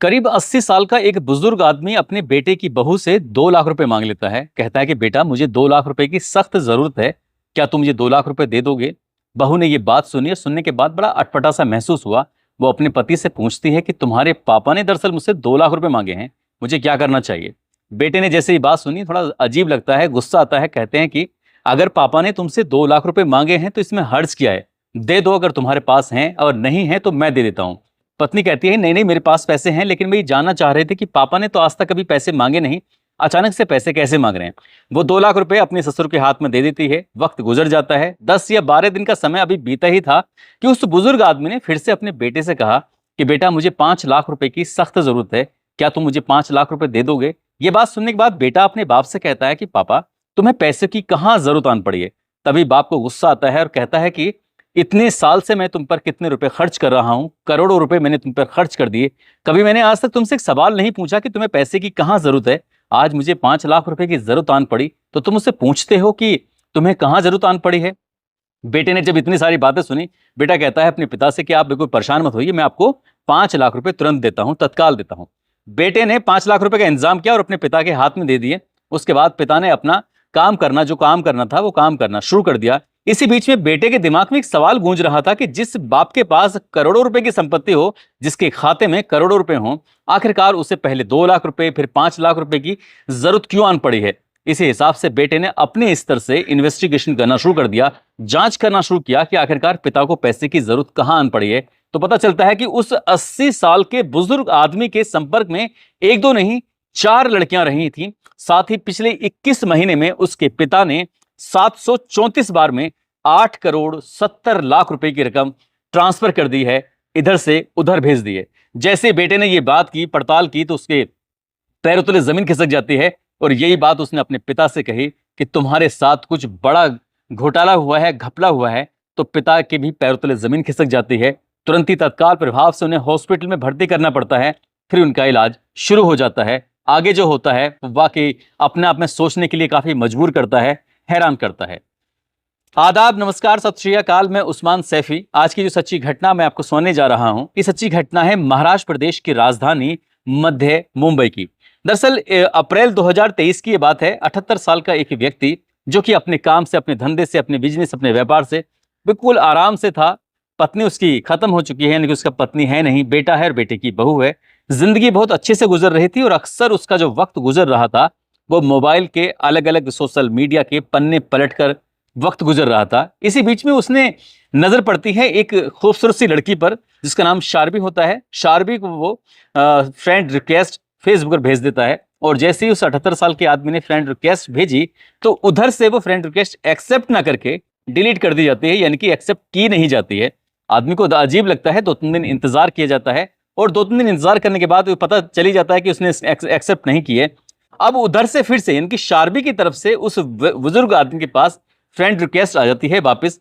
करीब 80 साल का एक बुजुर्ग आदमी अपने बेटे की बहू से 2 लाख रुपए मांग लेता है। कहता है कि बेटा, मुझे 2 लाख रुपए की सख्त जरूरत है। क्या तुम मुझे 2 लाख रुपए दे दोगे? बहू ने ये बात सुनी और सुनने के बाद बड़ा अटपटा सा महसूस हुआ। वो अपने पति से पूछती है कि तुम्हारे पापा ने दरअसल मुझसे 2 लाख रुपए मांगे हैं, मुझे क्या करना चाहिए? बेटे ने जैसे ये बात सुनी, थोड़ा अजीब लगता है, गुस्सा आता है। कहते हैं कि अगर पापा ने तुमसे 2 लाख रुपए मांगे हैं तो इसमें हर्ज क्या है? दे दो, अगर तुम्हारे पास हैं, और नहीं है तो मैं दे देता हूँ। पत्नी कहती है, नहीं नहीं, मेरे पास पैसे हैं, लेकिन मैं ये जानना चाह रहे थे कि पापा ने तो आज तक कभी पैसे मांगे नहीं, अचानक से पैसे कैसे मांग रहे हैं? वो 2 लाख रुपए अपने ससुर के हाथ में दे देती है। वक्त गुजर जाता है। 10 या 12 दिन का समय अभी बीता ही था कि उस बुजुर्ग आदमी ने फिर से अपने बेटे से कहा कि बेटा, मुझे 5 लाख रुपए की सख्त जरूरत है, क्या तुम मुझे 5 लाख रुपए दे दोगे? ये बात सुनने के बाद बेटा अपने बाप से कहता है कि पापा, तुम्हें पैसे की कहाँ जरूरत आन पड़ी है? तभी बाप को गुस्सा आता है और कहता है कि इतने साल से मैं तुम पर कितने रुपए खर्च कर रहा हूं, करोड़ों रुपए मैंने तुम पर खर्च कर दिए। कभी मैंने आज तक तुमसे एक सवाल नहीं पूछा कि तुम्हें पैसे की कहाँ जरूरत है। आज मुझे 5 लाख रुपए की जरूरत आन पड़ी तो तुम मुझसे पूछते हो कि तुम्हें कहाँ जरूरत आन पड़ी है? बेटे ने जब इतनी सारी बातें सुनी, बेटा कहता है अपने पिता से कि आप बिल्कुल परेशान मत होइए, मैं आपको 5 लाख रुपए तुरंत देता हूं, तत्काल देता हूं। बेटे ने 5 लाख रुपए का इंतजाम किया और अपने पिता के हाथ में दे दिए। उसके बाद पिता ने अपना काम करना, जो काम करना था वो काम करना शुरू कर दिया। इसी बीच में बेटे के दिमाग में एक सवाल गूंज रहा था कि जिस बाप के पास करोड़ों रुपए की संपत्ति हो, जिसके खाते में करोड़ों रुपए हों, आखिरकार उसे पहले 2 लाख रुपए फिर 5 लाख रुपए की जरूरत क्यों आन पड़ी है? इसी हिसाब से बेटे ने अपने स्तर से इन्वेस्टिगेशन करना शुरू कर दिया, जांच करना शुरू किया कि आखिरकार पिता को पैसे की जरूरत कहां आन पड़ी है। तो पता चलता है कि उस 80 साल के बुजुर्ग आदमी के संपर्क में एक दो नहीं, 4 लड़कियां रही थीं। साथ ही पिछले 21 महीने में उसके पिता ने 734 बार में 8 करोड़ 70 लाख रुपए की रकम ट्रांसफर कर दी है, इधर से उधर भेज दी है। जैसे बेटे ने यह बात की, पड़ताल की, तो उसके पैरों तले जमीन खिसक जाती है और यही बात उसने अपने पिता से कही कि तुम्हारे साथ कुछ बड़ा घोटाला हुआ है, घपला हुआ है। तो पिता के भी पैरों तले जमीन खिसक जाती है। तुरंत ही तत्काल प्रभाव से उन्हें हॉस्पिटल में भर्ती करना पड़ता है। फिर उनका इलाज शुरू हो जाता है। आगे जो होता है वाकई अपने आप में सोचने के लिए काफी मजबूर करता है, हैरान करता है। आदाब, नमस्कार, सत श्री अकाल। मैं उस्मान सैफी। आज की जो सच्ची घटना मैं आपको सुनाने जा रहा हूं, ये सच्ची घटना है महाराष्ट्र प्रदेश की राजधानी मध्य मुंबई की। दरअसल अप्रैल 2023 की ये बात है। 78 साल का एक व्यक्ति जो कि अपने काम से, अपने धंधे से, अपने बिजनेस, अपने व्यापार से बिल्कुल आराम से था। पत्नी उसकी खत्म हो चुकी है, यानी कि उसका पत्नी है नहीं, बेटा है और बेटे की बहू है। जिंदगी बहुत अच्छे से गुजर रही थी और अक्सर उसका जो वक्त गुजर रहा था वो मोबाइल के अलग अलग सोशल मीडिया के पन्ने पलटकर वक्त गुजर रहा था। इसी बीच में उसने नजर पड़ती है एक खूबसूरत सी लड़की पर, जिसका नाम शार्बी होता है। शार्बी को वो फ्रेंड रिक्वेस्ट फेसबुक पर भेज देता है और जैसे ही उस 78 साल के आदमी ने फ्रेंड रिक्वेस्ट भेजी तो उधर से वो फ्रेंड रिक्वेस्ट एक्सेप्ट ना करके डिलीट कर दी जाती है, यानी कि एक्सेप्ट की नहीं जाती है। आदमी को अजीब लगता है। 2-3 दिन इंतजार किया जाता है और 2-3 दिन इंतजार करने के बाद पता चली जाता है कि उसने एक्सेप्ट नहीं किए। अब उधर से फिर से, यानी कि शार्बी की तरफ से उस बुजुर्ग आदमी के पास फ्रेंड रिक्वेस्ट आ जाती है वापस।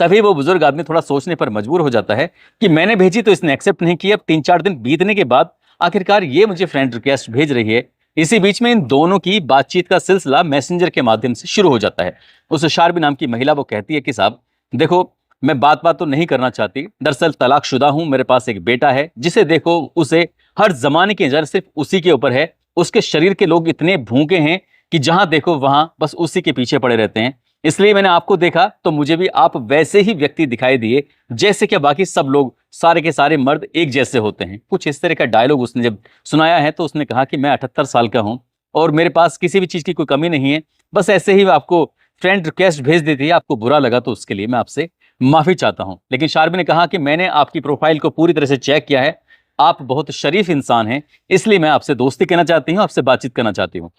तभी वो बुजुर्ग आदमी थोड़ा सोचने पर मजबूर हो जाता है कि मैंने भेजी तो इसने एक्सेप्ट नहीं किया। अब 3-4 दिन बीतने के बाद आखिरकार ये मुझे फ्रेंड रिक्वेस्ट भेज रही है। इसी बीच में इन दोनों की बातचीत का सिलसिला मैसेंजर के माध्यम से शुरू हो जाता है। उस शार्बी नाम की महिला वो कहती है कि साहब देखो, मैं बात तो नहीं करना चाहती, दरअसल तलाकशुदा हूं, मेरे पास एक बेटा है जिसे देखो, उसे हर जमाने की नजर सिर्फ उसी के ऊपर है। उसके शरीर के लोग इतने भूखे हैं कि जहां देखो वहां बस उसी के पीछे पड़े रहते हैं। इसलिए मैंने आपको देखा तो मुझे भी आप वैसे ही व्यक्ति दिखाई दिए जैसे कि बाकी सब लोग, सारे के सारे मर्द एक जैसे होते हैं। कुछ इस तरह का डायलॉग उसने जब सुनाया है तो उसने कहा कि मैं 78 साल का हूं और मेरे पास किसी भी चीज की कोई कमी नहीं है, बस ऐसे ही आपको फ्रेंड रिक्वेस्ट भेज देती है। आपको बुरा लगा तो उसके लिए मैं आपसे माफी चाहता हूं। लेकिन शार्बी ने कहा कि मैंने आपकी प्रोफाइल को पूरी तरह से चेक किया है, आप बहुत शरीफ इंसान हैं, इसलिए मैं आपसे दोस्ती करना चाहती हूँ, आपसे बातचीत करना चाहती हूँ।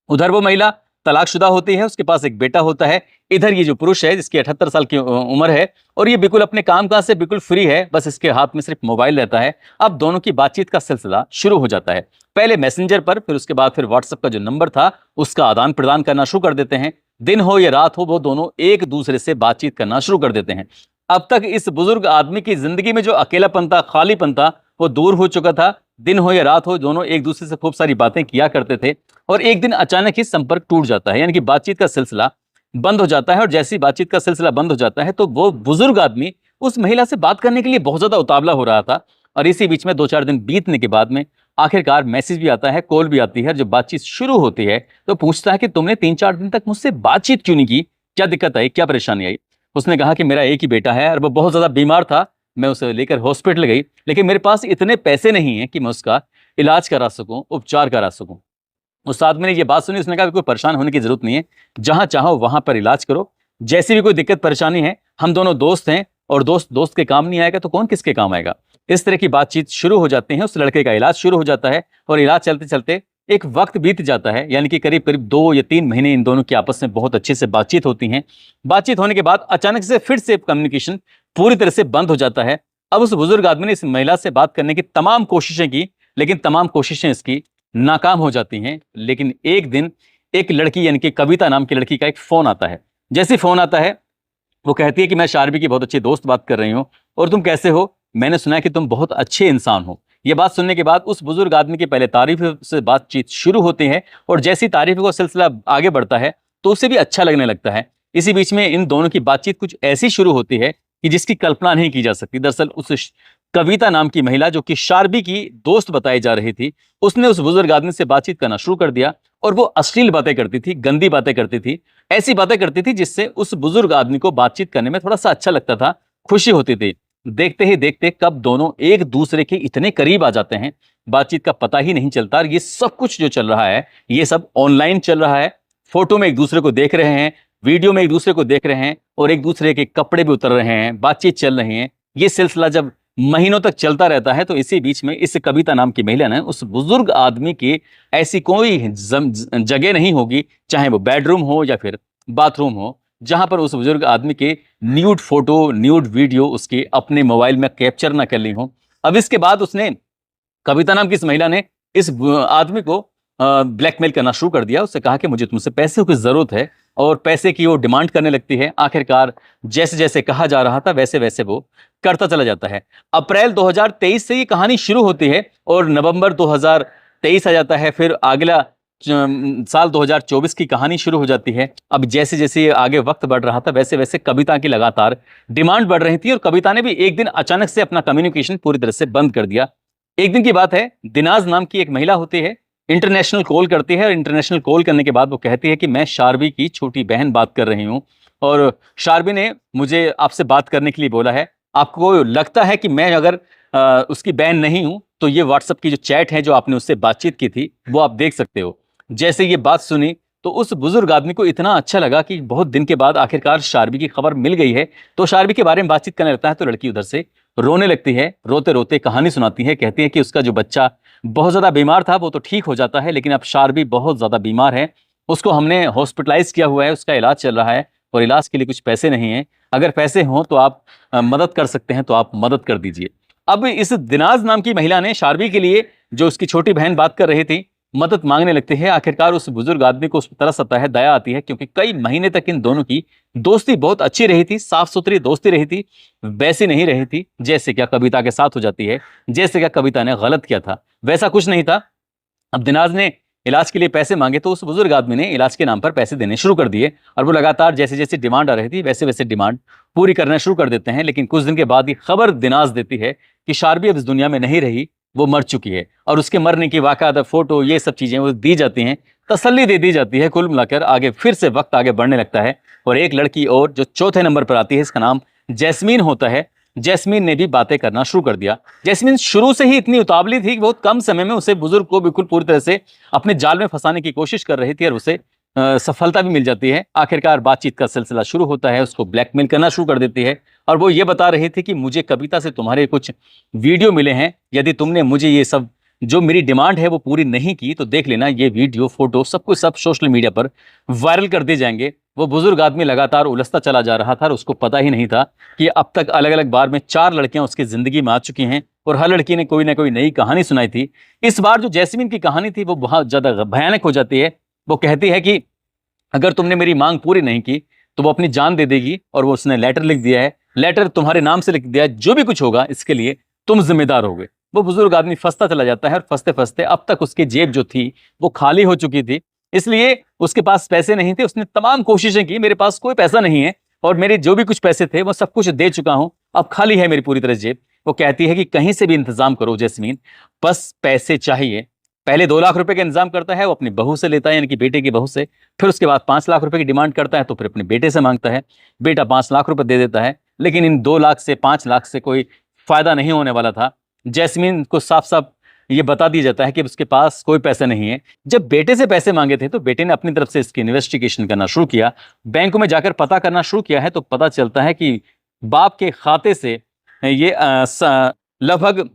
उधर वो महिला तलाकशुदा होती है, उसके पास एक बेटा होता है। इधर ये जो पुरुष है जिसकी 78 साल की उम्र है और ये बिल्कुल अपने कामकाज से बिल्कुल फ्री है, बस इसके हाथ में सिर्फ मोबाइल रहता है। अब दोनों की बातचीत का सिलसिला शुरू हो जाता है। पहले मैसेंजर पर, फिर उसके बाद फिर व्हाट्सएप का जो नंबर था उसका आदान प्रदान करना शुरू कर देते हैं। दिन हो या रात हो, वो दोनों एक दूसरे से बातचीत करना शुरू कर देते हैं। अब तक इस बुजुर्ग आदमी की जिंदगी में जो अकेलापन था, खालीपन था, वो दूर हो चुका था। दिन हो या रात हो, दोनों एक दूसरे से खूब सारी बातें किया करते थे और एक दिन अचानक ही संपर्क टूट जाता है, यानी कि बातचीत का सिलसिला बंद हो जाता है। और जैसी बातचीत का सिलसिला बंद हो जाता है तो वो बुजुर्ग आदमी उस महिला से बात करने के लिए बहुत ज्यादा उतावला हो रहा था और इसी बीच में 2-4 दिन बीतने के बाद में आखिरकार मैसेज भी आता है, कॉल भी आती है। जब बातचीत शुरू होती है तो पूछता है कि तुमने 3-4 दिन तक मुझसे बातचीत क्यों नहीं की, क्या दिक्कत आई, क्या परेशानी आई। उसने कहा कि मेरा एक ही बेटा है और वो बहुत ज्यादा बीमार था, मैं उसे लेकर हॉस्पिटल गई, लेकिन मेरे पास इतने पैसे नहीं हैं कि मैं उसका इलाज करा सकूं, उपचार करा सकूं। उस आदमी ने ये बात सुनी, उसने कहा कोई परेशान होने की जरूरत नहीं है, जहां चाहो वहां पर इलाज करो, जैसी भी कोई दिक्कत परेशानी है, हम दोनों दोस्त हैं और दोस्त दोस्त के काम नहीं आएगा तो कौन किसके काम आएगा। इस तरह की बातचीत शुरू हो जाती है, उस लड़के का इलाज शुरू हो जाता है और इलाज चलते चलते एक वक्त बीत जाता है, यानी कि करीब करीब 2 या 3 महीने इन दोनों की आपस में बहुत अच्छे से बातचीत होती है। बातचीत होने के बाद अचानक से फिर से कम्युनिकेशन पूरी तरह से बंद हो जाता है। अब उस बुजुर्ग आदमी ने इस महिला से बात करने की तमाम कोशिशें की, लेकिन तमाम कोशिशें इसकी नाकाम हो जाती हैं। लेकिन एक दिन एक लड़की यानी कि कविता नाम की लड़की का एक फोन आता है। जैसे फोन आता है वो कहती है कि मैं शार्वी की बहुत अच्छी दोस्त बात कर रही हूँ और तुम कैसे हो, मैंने सुना है कि तुम बहुत अच्छे इंसान हो। ये बात सुनने के बाद उस बुजुर्ग आदमी की पहले तारीफ से बातचीत शुरू होती है और जैसी तारीफ का सिलसिला आगे बढ़ता है तो उसे भी अच्छा लगने लगता है। इसी बीच में इन दोनों की बातचीत कुछ ऐसी शुरू होती है कि जिसकी कल्पना नहीं की जा सकती। दरअसल उस कविता नाम की महिला जो कि शार्वी की दोस्त बताई जा रही थी, उसने उस बुजुर्ग आदमी से बातचीत करना शुरू कर दिया और वो अश्लील बातें करती थी, गंदी बातें करती थी, ऐसी बातें करती थी जिससे उस बुजुर्ग आदमी को बातचीत करने में थोड़ा सा अच्छा लगता था, खुशी होती थी। देखते ही देखते कब दोनों एक दूसरे के इतने करीब आ जाते हैं, बातचीत का पता ही नहीं चलता। और ये सब कुछ जो चल रहा है ये सब ऑनलाइन चल रहा है। फोटो में एक दूसरे को देख रहे हैं, वीडियो में एक दूसरे को देख रहे हैं और एक दूसरे के कपड़े भी उतर रहे हैं, बातचीत चल रही है। ये सिलसिला जब महीनों तक चलता रहता है तो इसी बीच में इस कविता नाम की महिला ने उस बुजुर्ग आदमी की ऐसी कोई जगह नहीं होगी, चाहे वो बेडरूम हो या फिर बाथरूम हो, जहां पर उस बुजुर्ग आदमी के न्यूड फोटो, न्यूड वीडियो उसके अपने मोबाइल में कैप्चर ना कर ली हो। अब इसके बाद उसने, कविता नाम की इस महिला ने इस आदमी को ब्लैकमेल करना शुरू कर दिया। उससे कहा कि मुझे तुमसे पैसे की जरूरत है और पैसे की वो डिमांड करने लगती है। आखिरकार जैसे जैसे कहा जा रहा था वैसे वैसे वो करता चला जाता है। अप्रैल 2023 से ये कहानी शुरू होती है और नवंबर 2023 आ जाता है। फिर अगला साल 2024 की कहानी शुरू हो जाती है। अब जैसे जैसे ये आगे वक्त बढ़ रहा था वैसे वैसे कविता की लगातार डिमांड बढ़ रही थी और कविता ने भी एक दिन अचानक से अपना कम्युनिकेशन पूरी तरह से बंद कर दिया। एक दिन की बात है, दिनाज नाम की एक महिला होती है, इंटरनेशनल कॉल करती है और इंटरनेशनल कॉल करने के बाद वो कहती है कि मैं शार्वी की छोटी बहन बात कर रही हूँ और शार्वी ने मुझे आपसे बात करने के लिए बोला है। आपको लगता है कि मैं अगर उसकी बहन नहीं हूं तो ये व्हाट्सएप की जो चैट है जो आपने उससे बातचीत की थी वो आप देख सकते हो। जैसे ये बात सुनी तो उस बुजुर्ग आदमी को इतना अच्छा लगा कि बहुत दिन के बाद आखिरकार शार्वी की खबर मिल गई है, तो शार्वी के बारे में बातचीत करने लगता है। तो लड़की उधर से रोने लगती है, रोते रोते कहानी सुनाती है, कहती है कि उसका जो बच्चा बहुत ज्यादा बीमार था वो तो ठीक हो जाता है, लेकिन अब शार्वी बहुत ज्यादा बीमार है, उसको हमने हॉस्पिटलाइज किया हुआ है, उसका इलाज चल रहा है और इलाज के लिए कुछ पैसे नहीं है। अगर पैसे हों तो आप मदद कर सकते हैं तो आप मदद कर दीजिए। अब इस दिनाज नाम की महिला ने शार्वी के लिए, जो उसकी छोटी बहन बात कर रही थी, मदद मांगने लगती है। आखिरकार उस बुजुर्ग आदमी को उस पर तरस आता है, दया आती है, क्योंकि कई महीने तक इन दोनों की दोस्ती बहुत अच्छी रही थी, साफ सुथरी दोस्ती रही थी, वैसी नहीं रही थी जैसे क्या कविता के साथ हो जाती है, जैसे क्या कविता ने गलत किया था वैसा कुछ नहीं था। अब दिनाज ने इलाज के लिए पैसे मांगे तो उस बुजुर्ग आदमी ने इलाज के नाम पर पैसे देने शुरू कर दिए और वो लगातार जैसे जैसे डिमांड आ रही थी वैसे वैसे डिमांड पूरी करना शुरू कर देते हैं। लेकिन कुछ दिन के बाद ये खबर दिनाज देती है कि शार्वी अब इस दुनिया में नहीं रही, वो मर चुकी है और उसके मरने की वाक़ात फोटो ये सब चीजें वो दी जाती हैं, तसल्ली दे दी जाती है। कुल मिलाकर आगे फिर से वक्त आगे बढ़ने लगता है और एक लड़की और जो चौथे नंबर पर आती है, इसका नाम जैस्मीन होता है। जैस्मीन ने भी बातें करना शुरू कर दिया। जैस्मीन शुरू से ही इतनी उतावली थी कि बहुत कम समय में उसे बुजुर्ग को बिल्कुल पूरी तरह से अपने जाल में फंसाने की कोशिश कर रही थी और उसे सफलता भी मिल जाती है। आखिरकार बातचीत का सिलसिला शुरू होता है, उसको ब्लैकमेल करना शुरू कर देती है और वो ये बता रही थी कि मुझे कविता से तुम्हारे कुछ वीडियो मिले हैं, यदि तुमने मुझे ये सब जो मेरी डिमांड है वो पूरी नहीं की तो देख लेना ये वीडियो फोटो सब कुछ सब सोशल मीडिया पर वायरल कर दिए जाएंगे। वो बुजुर्ग आदमी लगातार उलझता चला जा रहा था और उसको पता ही नहीं था कि अब तक अलग अलग बार में 4 लड़कियां उसकी जिंदगी में आ चुकी हैं और हर लड़की ने कोई ना कोई नई कहानी सुनाई थी। इस बार जो जैस्मीन की कहानी थी वो बहुत ज्यादा भयानक हो जाती है। वो कहती है कि अगर तुमने मेरी मांग पूरी नहीं की तो वो अपनी जान दे देगी और वो उसने लेटर लिख दिया है, लेटर तुम्हारे नाम से लिख दिया है, जो भी कुछ होगा इसके लिए तुम जिम्मेदार होगे। वो बुजुर्ग आदमी फंसता चला जाता है और फंसते फंसते अब तक उसकी जेब जो थी वो खाली हो चुकी थी, इसलिए उसके पास पैसे नहीं थे। उसने तमाम कोशिशें की, मेरे पास कोई पैसा नहीं है और मेरे जो भी कुछ पैसे थे वो सब कुछ दे चुका हूं, अब खाली है मेरी पूरी तरह जेब। वो कहती है कि कहीं से भी इंतजाम करो जैस्मीन, बस पैसे चाहिए। पहले 2 लाख रुपए का इंतजाम करता है, वो अपनी बहू से लेता है, यानी कि बेटे की बहू से। फिर उसके बाद 5 लाख रुपए की डिमांड करता है, तो फिर अपने बेटे से मांगता है। बेटा 5 लाख रुपए दे देता है, लेकिन इन 2 लाख से 5 लाख से कोई फायदा नहीं होने वाला था। जैस्मीन को साफ साफ ये बता दिया जाता है कि उसके पास कोई पैसे नहीं है। जब बेटे से पैसे मांगे थे तो बेटे ने अपनी तरफ से इसकी इन्वेस्टिगेशन करना शुरू किया, बैंकों में जाकर पता करना शुरू किया है, तो पता चलता है कि बाप के खाते से ये लगभग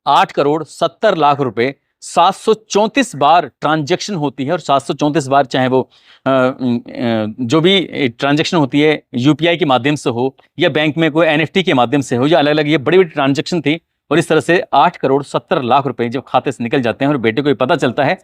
8 करोड़ 70 लाख रुपए 734 बार ट्रांजैक्शन होती है। और 734 बार चाहे वो जो भी ट्रांजैक्शन होती है यूपीआई के माध्यम से हो या बैंक में कोई एनएफटी के माध्यम से हो या अलग अलग, ये बड़ी बड़ी ट्रांजैक्शन थी। और इस तरह से 8 करोड़ 70 लाख रुपए जब खाते से निकल जाते हैं और बेटे को ये पता चलता है,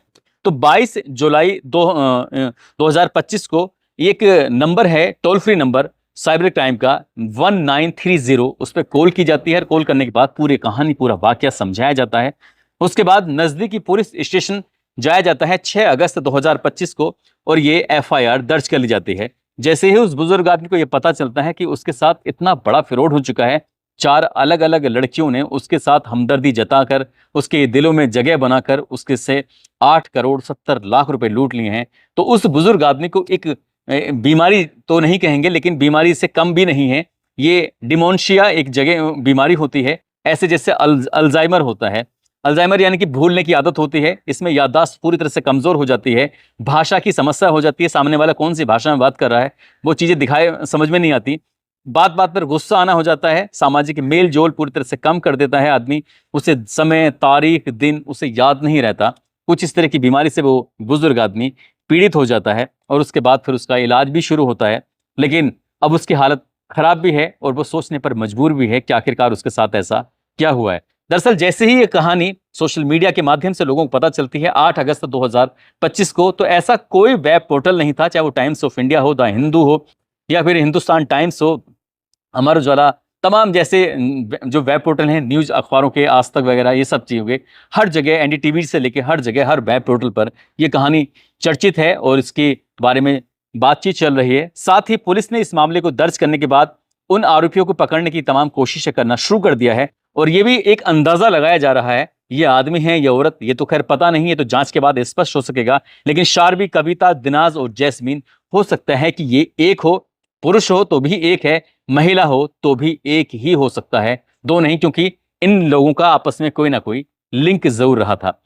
तो 22 जुलाई 2025 को एक नंबर है, toll free number cyber crime का 1930, उस पर कॉल की जाती है। कॉल करने के बाद पूरी कहानी, पूरा वाकया समझाया जाता है। उसके बाद नजदीकी पुलिस स्टेशन जाया जाता है 6 अगस्त 2025 को, और ये एफआईआर दर्ज कर ली जाती है। जैसे ही उस बुजुर्ग आदमी को यह पता चलता है कि उसके साथ इतना बड़ा फ्रॉड हो चुका है, 4 अलग अलग लड़कियों ने उसके साथ हमदर्दी जताकर, उसके दिलों में जगह बनाकर उसके से 8 करोड़ 70 लाख रुपए लूट लिए हैं, तो उस बुजुर्ग आदमी को एक बीमारी तो नहीं कहेंगे, लेकिन बीमारी से कम भी नहीं है। ये डिमोंशिया एक जगह बीमारी होती है, ऐसे जैसे अल्जाइमर होता है। अल्जाइमर यानी कि भूलने की आदत होती है, इसमें याददाश्त पूरी तरह से कमजोर हो जाती है, भाषा की समस्या हो जाती है, सामने वाला कौन सी भाषा में बात कर रहा है वो चीजें दिखाए समझ में नहीं आती, बात बात पर गुस्सा आना हो जाता है, सामाजिक मेल जोल पूरी तरह से कम कर देता है आदमी, उसे समय तारीख दिन उसे याद नहीं रहता। कुछ इस तरह की बीमारी से वो बुजुर्ग आदमी पीड़ित हो जाता है, और उसके बाद फिर उसका इलाज भी शुरू होता है। लेकिन अब उसकी हालत खराब भी है और वो सोचने पर मजबूर भी है कि आखिरकार उसके साथ ऐसा क्या हुआ है। दरअसल जैसे ही ये कहानी सोशल मीडिया के माध्यम से लोगों को पता चलती है 8 अगस्त 2025 को, तो ऐसा कोई वेब पोर्टल नहीं था, चाहे वो टाइम्स ऑफ इंडिया हो, द हिंदू हो, या फिर हिंदुस्तान टाइम्स हो, अमर उजाला, तमाम जैसे जो वेब पोर्टल हैं न्यूज़ अखबारों के, आज तक वगैरह, ये सब चीज़ें हर जगह, एनडीटीवी से लेके हर जगह, हर वेब पोर्टल पर ये कहानी चर्चित है और इसके बारे में बातचीत चल रही है। साथ ही पुलिस ने इस मामले को दर्ज करने के बाद उन आरोपियों को पकड़ने की तमाम कोशिशें करना शुरू कर दिया है। और ये भी एक अंदाजा लगाया जा रहा है, ये आदमी है या औरत, ये तो खैर पता नहीं है, तो जांच के बाद स्पष्ट हो सकेगा। लेकिन शार्वी, कविता, दिनाज और जैस्मीन, हो सकता है कि ये एक हो, पुरुष हो तो भी एक है, महिला हो तो भी एक ही हो सकता है, दो नहीं, क्योंकि इन लोगों का आपस में कोई ना कोई लिंक जरूर रहा था।